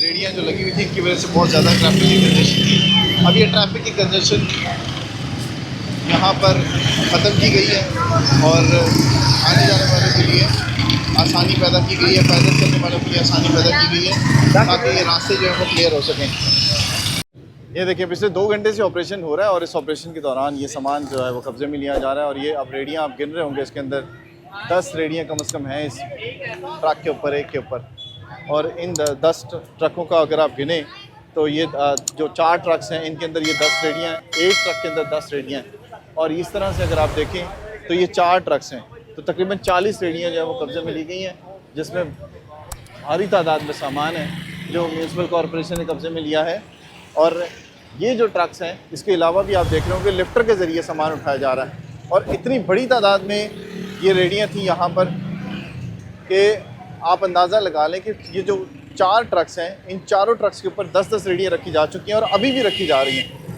रेडियाँ जो लगी हुई थी इनकी वजह से बहुत ज़्यादा ट्रैफिक की कंजेशन थी। अब ये ट्रैफिक की कंजेशन यहाँ पर ख़त्म की गई है और आने जाने वालों के लिए आसानी पैदा की गई है, पैदल चलने वालों के लिए आसानी पैदा की गई है ताकि ये रास्ते जो है वो क्लियर हो सकें। ये देखिए पिछले 2 घंटे से ऑपरेशन हो रहा है और इस ऑपरेशन के दौरान ये सामान जो है वो कब्ज़े में लिया जा रहा है और ये अब रेडियाँ आप गिन रहे होंगे, इसके अंदर 10 रेडियाँ कम से कम हैं इस ट्रक के ऊपर, एक के ऊपर। और इन 10 ट्रकों का अगर आप गिने तो ये जो 4 ट्रक्स हैं इनके अंदर ये 10 रेडियाँ हैं, एक ट्रक के अंदर 10 रेडियाँ हैं। और इस तरह से अगर आप देखें तो ये 4 ट्रक्स हैं, तो तकरीबन 40 रेडियाँ जो है वो कब्ज़े में ली गई हैं, जिसमें भारी तादाद में सामान है जो म्यूनसिपल कॉरपोरेशन ने कब्ज़े में लिया है। और ये जो ट्रक्स हैं इसके अलावा भी आप देख रहे होंगे लिफ्टर के ज़रिए सामान उठाया जा रहा है और इतनी बड़ी तादाद में ये रेडियाँ थी यहाँ पर कि आप अंदाज़ा लगा लें कि ये जो 4 ट्रक्स हैं इन चारों ट्रक्स के ऊपर 10-10 रेडियाँ रखी जा चुकी हैं और अभी भी रखी जा रही हैं।